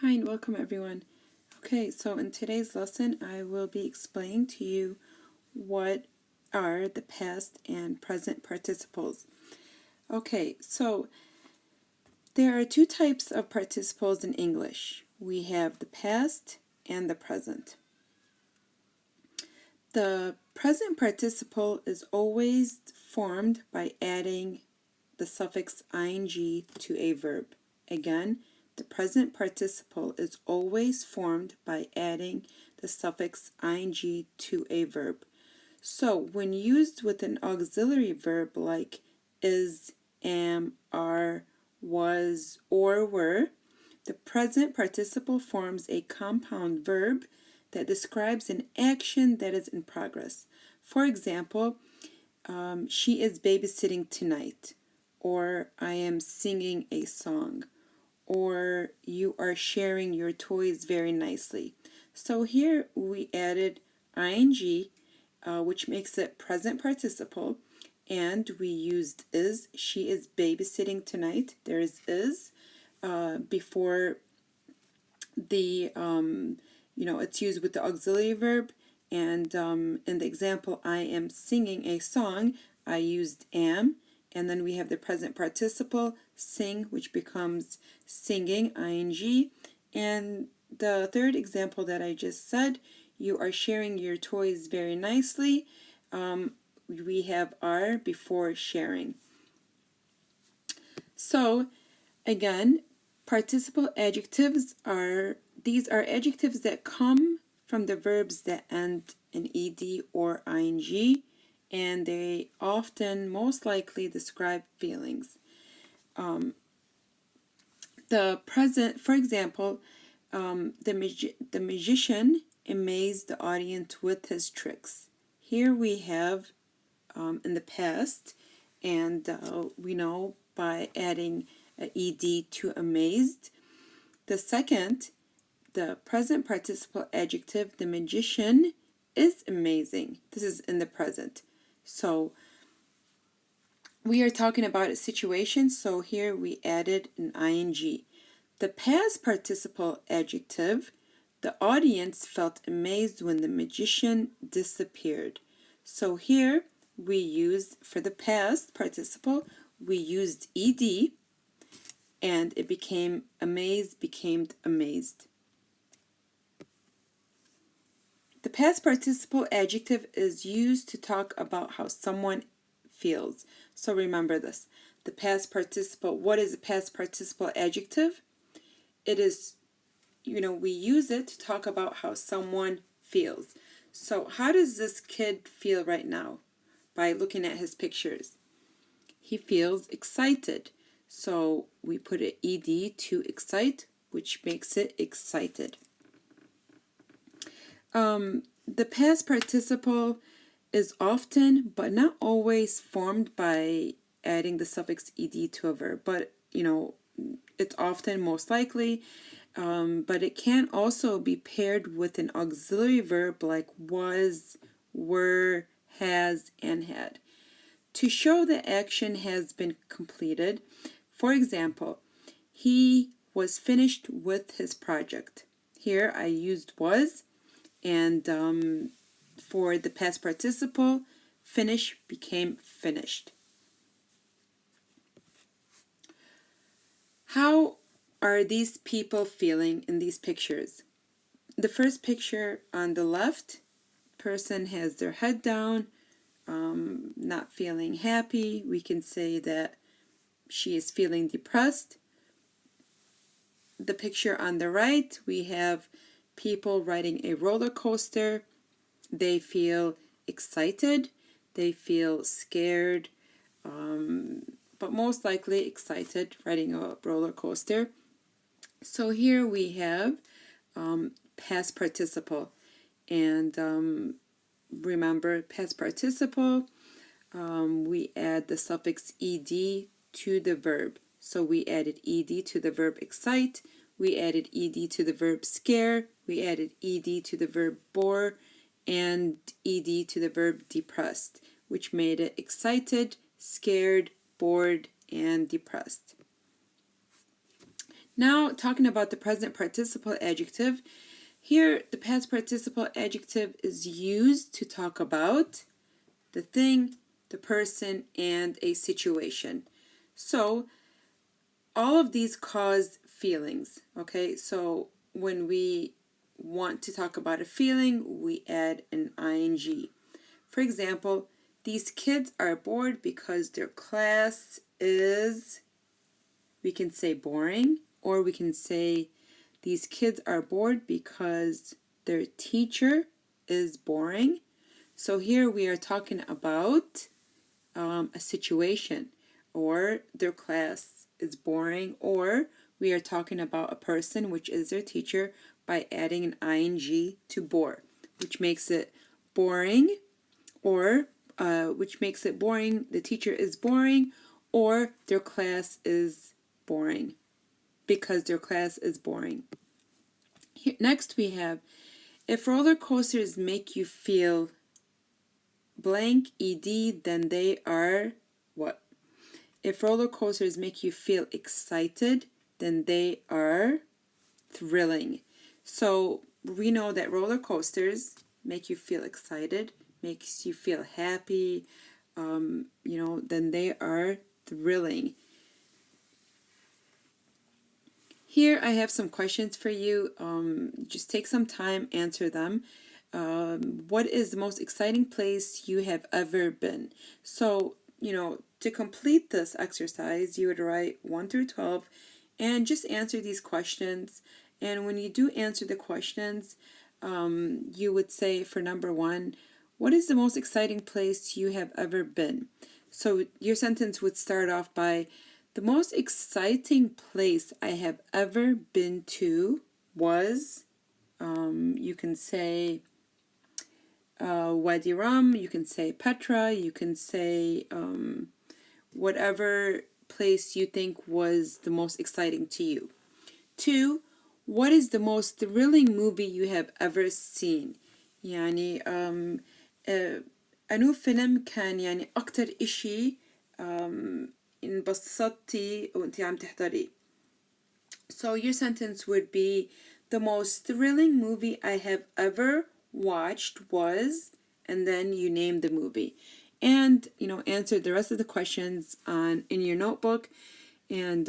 Hi and welcome everyone. Okay, so in today's lesson I will be explaining to you what are the past and present participles. Okay, so there are two types of participles in English. We have the past and the present. The present participle is always formed by adding the suffix ing to a verb. Again, the present participle is always formed by adding the suffix ing to a verb. So when used with an auxiliary verb like is, am, are, was, or were, the present participle forms a compound verb that describes an action that is in progress. For example, she is babysitting tonight, or I am singing a song, or you are sharing your toys very nicely. So here we added ing, which makes it present participle, and we used is. She is babysitting tonight. There is before the it's used with the auxiliary verb, and in the example I am singing a song, I used am, and then we have the present participle sing, which becomes singing ing, and the third example that I just said, you are sharing your toys very nicely, we have are before sharing. So again, participle adjectives are adjectives that come from the verbs that end in ed or ing, and they often most likely describe feelings. The present, for example, the magician amazed the audience with his tricks. Here we have in the past, and we know by adding ed to amazed. The second, the present participle adjective, the magician is amazing. This is in the present. So we are talking about a situation, so here we added an ing. The past participle adjective, the audience felt amazed when the magician disappeared. So here we used, for the past participle, we used ed, and it became amazed, became amazed. The past participle adjective is used to talk about how someone feels. So remember this. The past participle, what is a past participle adjective? It is, we use it to talk about how someone feels. So how does this kid feel right now? By looking at his pictures. He feels excited. So we put an ed to excite, which makes it excited. The past participle is often, but not always, formed by adding the suffix ed to a verb. But, it's often, most likely. But it can also be paired with an auxiliary verb like was, were, has, and had, to show the action has been completed. For example, he was finished with his project. Here I used was, and for the past participle, finish became finished. How are these people feeling in these pictures? The first picture on the left, person has their head down, not feeling happy. We can say that she is feeling depressed. The picture on the right, we have people riding a roller coaster. They feel excited, they feel scared, but most likely excited, riding a roller coaster. So here we have past participle, and remember past participle, we add the suffix ed to the verb. So we added ed to the verb excite, we added ed to the verb scare, we added ed to the verb bore, and ed to the verb depressed, which made it excited, scared, bored, and depressed. Now, talking about the present participle adjective, here the past participle adjective is used to talk about the thing, the person, and a situation. So, all of these cause feelings, okay? So, when we want to talk about a feeling, we add an ing. For example, these kids are bored because their class is, we can say boring, or we can say these kids are bored because their teacher is boring. So here we are talking about a situation, or their class is boring, or we are talking about a person, which is their teacher, by adding an ing to bore, which makes it boring, or which makes it boring, the teacher is boring, or their class is boring because their class is boring. Here, next we have, if roller coasters make you feel blank ed, then they are what? If roller coasters make you feel excited, then they are thrilling. So we know that roller coasters make you feel excited, makes you feel happy, then they are thrilling. Here I have some questions for you. Just take some time, answer them. What is the most exciting place you have ever been? So, to complete this exercise, you would write 1 through 12 and just answer these questions. And when you do answer the questions, you would say for number 1, what is the most exciting place you have ever been? So your sentence would start off by, the most exciting place I have ever been to was, you can say Wadi Rum, you can say Petra, you can say whatever place you think was the most exciting to you. 2, what is the most thrilling movie you have ever seen؟ يعني أنو فيلم كان يعني أكتر إشي انبسطتي وانتي عم تحضري. So your sentence would be, the most thrilling movie I have ever watched was, and then you name the movie. And, answer the rest of the questions in your notebook, and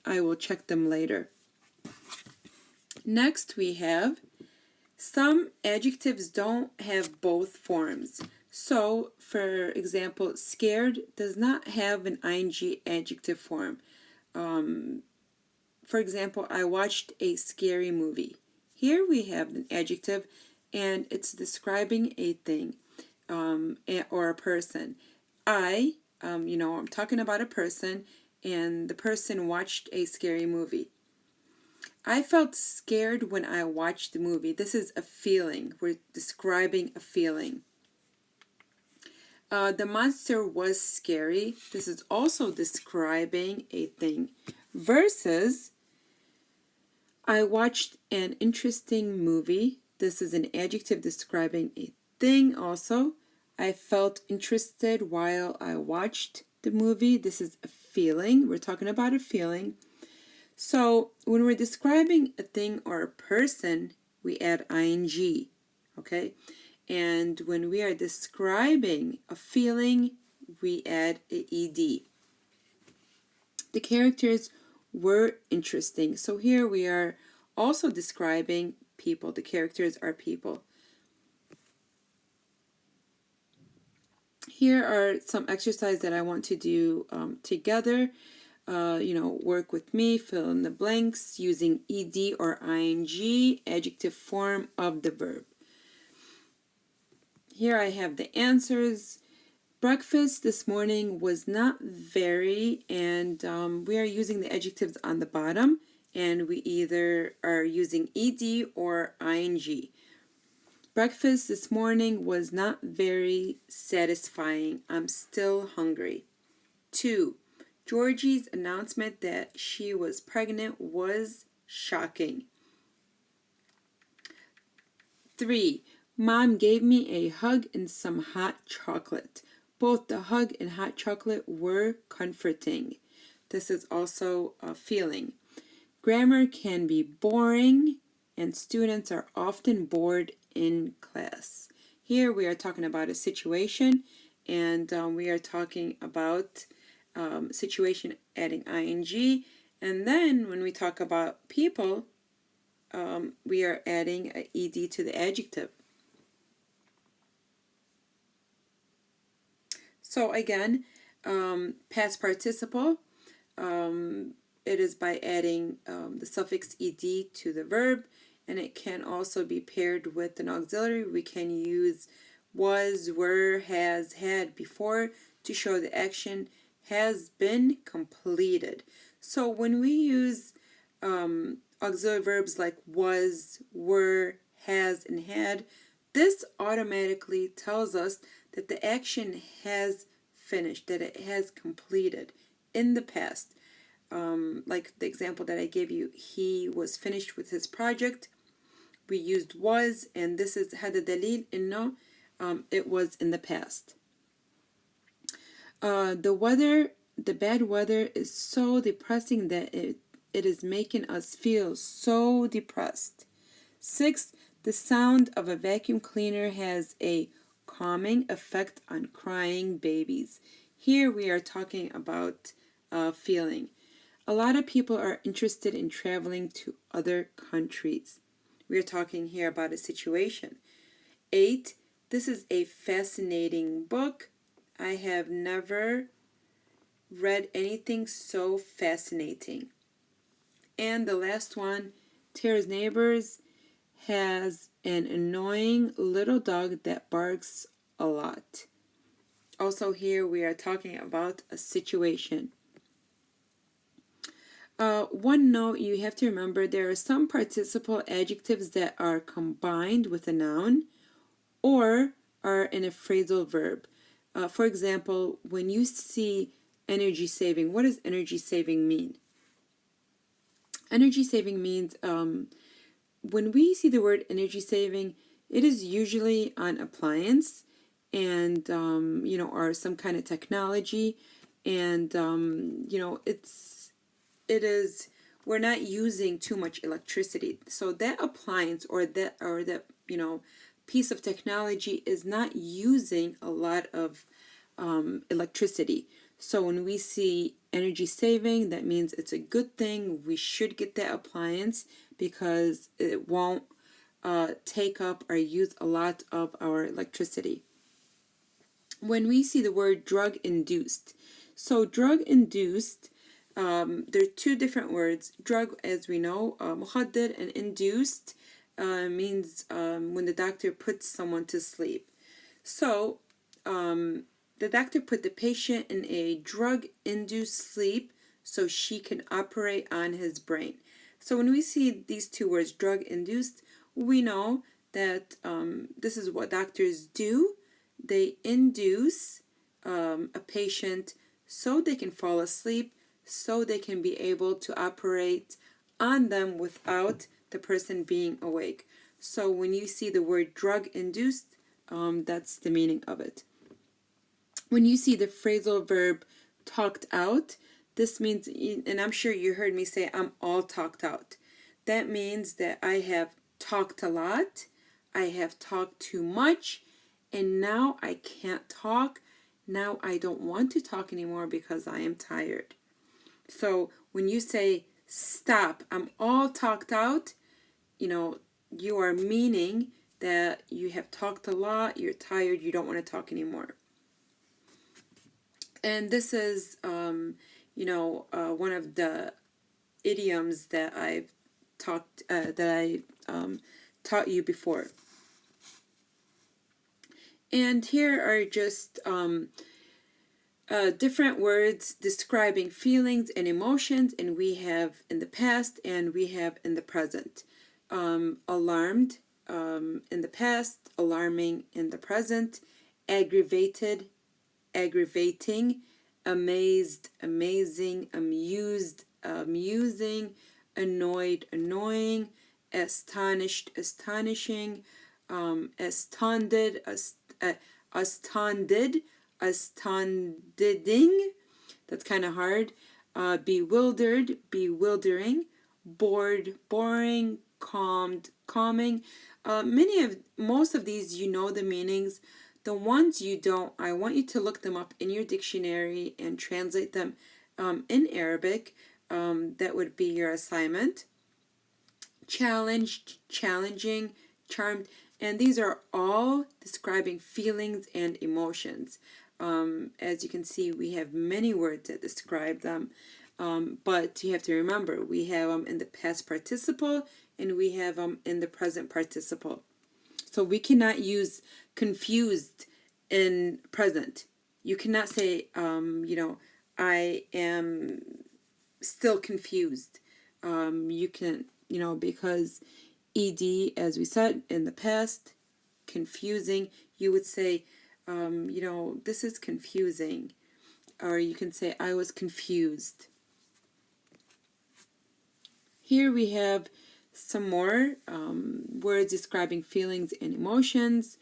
I will check them later. Next we have, some adjectives don't have both forms. So, for example, scared does not have an ing adjective form. For example, I watched a scary movie. Here we have an adjective, and it's describing a thing or a person. I'm talking about a person, and the person watched a scary movie. I felt scared when I watched the movie. This is a feeling. We're describing a feeling. The monster was scary. This is also describing a thing. Versus, I watched an interesting movie. This is an adjective describing a thing also. I felt interested while I watched the movie. This is a feeling. We're talking about a feeling. So when we're describing a thing or a person, we add ing, okay? And when we are describing a feeling, we add a ed. The characters were interesting. So here we are also describing people. The characters are people. Here are some exercises that I want to do together. Work with me, fill in the blanks using ed or ing, adjective form of the verb. Here I have the answers. Breakfast this morning was not very, and we are using the adjectives on the bottom, and we either are using ed or ing. Breakfast this morning was not very satisfying. I'm still hungry. 2. Georgie's announcement that she was pregnant was shocking. 3. Mom gave me a hug and some hot chocolate. Both the hug and hot chocolate were comforting. This is also a feeling. Grammar can be boring, and students are often bored in class. Here we are talking about a situation, and we are talking about situation adding ing. And then when we talk about people, we are adding an ed to the adjective. So again, past participle, it is by adding the suffix ed to the verb, and it can also be paired with an auxiliary. We can use was, were, has, had before to show the action has been completed. So when we use auxiliary verbs like was, were, has, and had, this automatically tells us that the action has finished, that it has completed in the past. Like the example that I gave you, he was finished with his project. We used was, and this is هذا دليل إنه it was in the past. The bad weather is so depressing that it is making us feel so depressed. 6. The sound of a vacuum cleaner has a calming effect on crying babies. Here we are talking about feeling. A lot of people are interested in traveling to other countries. We are talking here about a situation. 8. This is a fascinating book. I have never read anything so fascinating. And the last one, Tara's neighbors has an annoying little dog that barks a lot. Also here we are talking about a situation. One note you have to remember, there are some participle adjectives that are combined with a noun or are in a phrasal verb. For example, when you see energy saving, what does energy saving mean? Energy saving means when we see the word energy saving, it is usually on appliance and or some kind of technology, and we're not using too much electricity. So that appliance or that piece of technology is not using a lot of electricity. So when we see energy saving, that means it's a good thing. We should get that appliance because it won't take up or use a lot of our electricity. When we see the word drug induced, so drug induced, there are two different words. Drug, as we know, مخدر, and induced means when the doctor puts someone to sleep. So the doctor put the patient in a drug-induced sleep so she can operate on his brain. So when we see these two words, drug-induced, we know that this is what doctors do. They induce a patient so they can fall asleep, so they can be able to operate on them without the person being awake. So when you see the word drug-induced, that's the meaning of it. When you see the phrasal verb talked out, this means, and I'm sure you heard me say, I'm all talked out. That means that I have talked a lot, I have talked too much, and now I can't talk. Now I don't want to talk anymore because I am tired. So when you say, stop, I'm all talked out, you are meaning that you have talked a lot, you're tired, you don't want to talk anymore. And this is, one of the idioms that I've taught you before. And here are just different words describing feelings and emotions, and we have in the past and we have in the present. Alarmed in the past, alarming in the present, aggravated, aggravating, amazed, amazing, amused, amusing, annoyed, annoying, astonished, astonishing, astounded, astounded, astounding, that's kind of hard, bewildered, bewildering, bored, boring, calmed, calming. Most of these you know the meanings. The ones you don't, I want you to look them up in your dictionary and translate them in Arabic. That would be your assignment. Challenged, challenging, charmed, and these are all describing feelings and emotions. As you can see, we have many words that describe them, but you have to remember we have them in the past participle and we have them in the present participle. So we cannot use confused in present. You cannot say, I am still confused. You can, because ed, as we said in the past, confusing, you would say, this is confusing. Or you can say, I was confused. Here we have some more words describing feelings and emotions.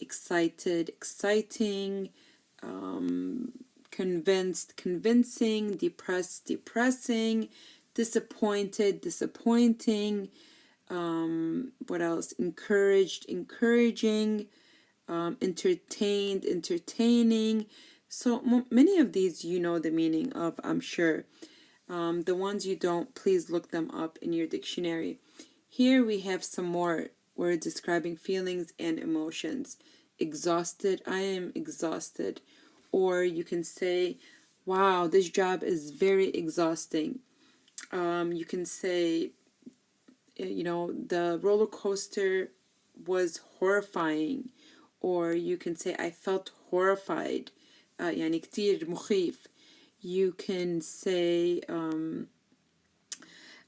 Excited, exciting, convinced, convincing, depressed, depressing, disappointed, disappointing, what else? Encouraged, encouraging, entertained, entertaining. So many of these you know the meaning of, I'm sure. The ones you don't, please look them up in your dictionary. Here we have some more words describing feelings and emotions. Exhausted, I am exhausted. Or you can say, wow, this job is very exhausting. You can say, the roller coaster was horrifying. Or you can say, I felt horrified. يعني كتير مخيف. You can say,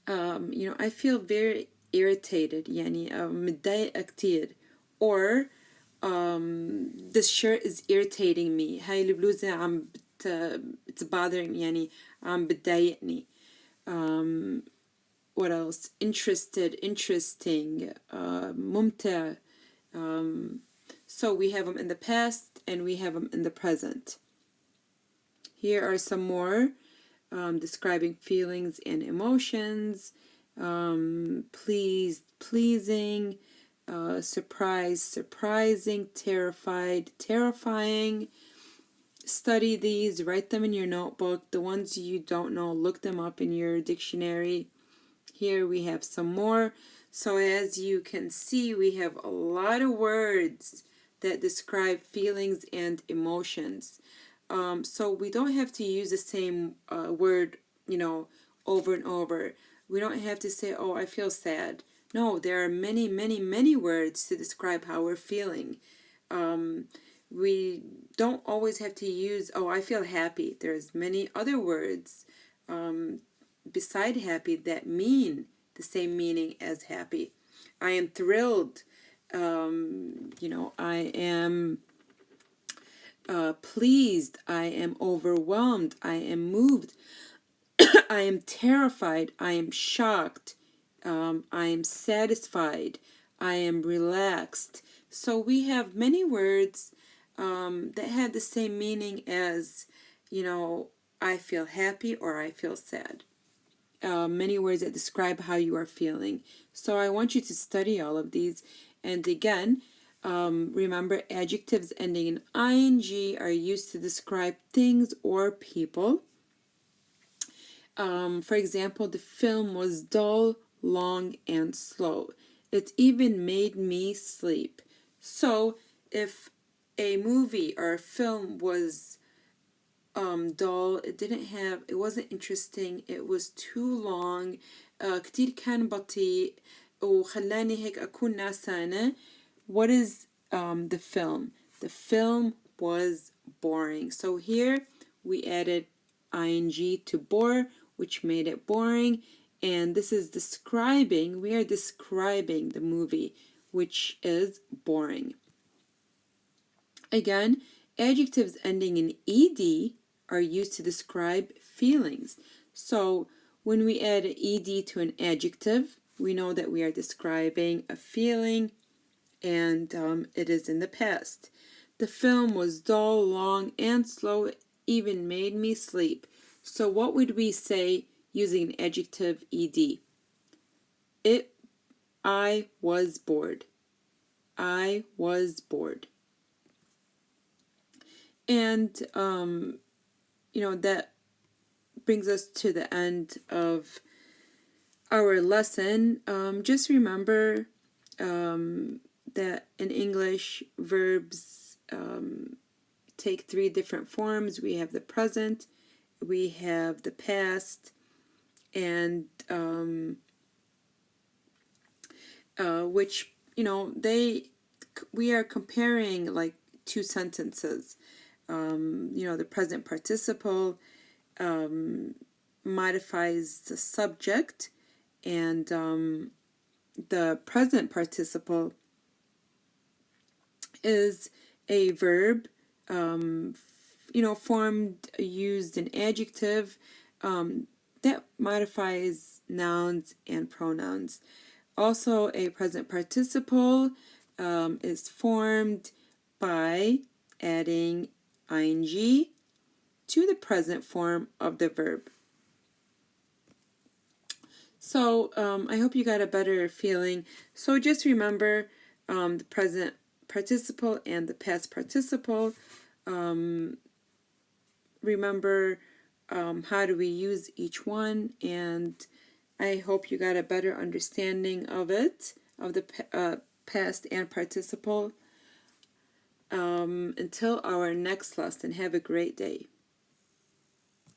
I feel very irritated. يعني متضايقة كتير. Or this shirt is irritating me. هاي البلوزة it's bothering me. يعني عم بتضايقني. What else? Interested, interesting, ممتع. So we have them in the past and we have them in the present. Here are some more describing feelings and emotions. Pleased, pleasing, surprised, surprising, terrified, terrifying. Study these, write them in your notebook. The ones you don't know, look them up in your dictionary. Here we have some more. So as you can see, we have a lot of words that describe feelings and emotions. So we don't have to use the same word, over and over. We don't have to say, oh, I feel sad. No, there are many, many, many words to describe how we're feeling. We don't always have to use, oh, I feel happy. There's many other words beside happy that mean the same meaning as happy. I am thrilled. I am pleased. I am overwhelmed. I am moved. I am terrified. I am shocked. I am satisfied. I am relaxed. So we have many words that have the same meaning as, I feel happy or I feel sad. Many words that describe how you are feeling. So I want you to study all of these. And again, remember, adjectives ending in ing are used to describe things or people. For example, the film was dull, long, and slow. It even made me sleep. So if a movie or a film was dull, it wasn't interesting, it was too long, كتير كان بطيء وخلاني هيك أكون نعسانة. What is the film? The film was boring. So here we added ing to bore, which made it boring. And this is we are describing the movie, which is boring. Again, adjectives ending in ed are used to describe feelings. So when we add ed to an adjective, we know that we are describing a feeling, and it is in the past. The film was dull, long, and slow, even made me sleep. So what would we say, using adjective ed. I was bored. I was bored. And, that brings us to the end of our lesson. Just remember that in English, verbs take three different forms. We have the present, we have the past, and which, we are comparing like two sentences. The present participle modifies the subject, and the present participle is a verb, formed, used an adjective that modifies nouns and pronouns. Also, a present participle is formed by adding ing to the present form of the verb. So I hope you got a better feeling. So just remember the present participle and the past participle. Remember how do we use each one, and I hope you got a better understanding of it, of the past and participle. Until our next lesson, have a great day.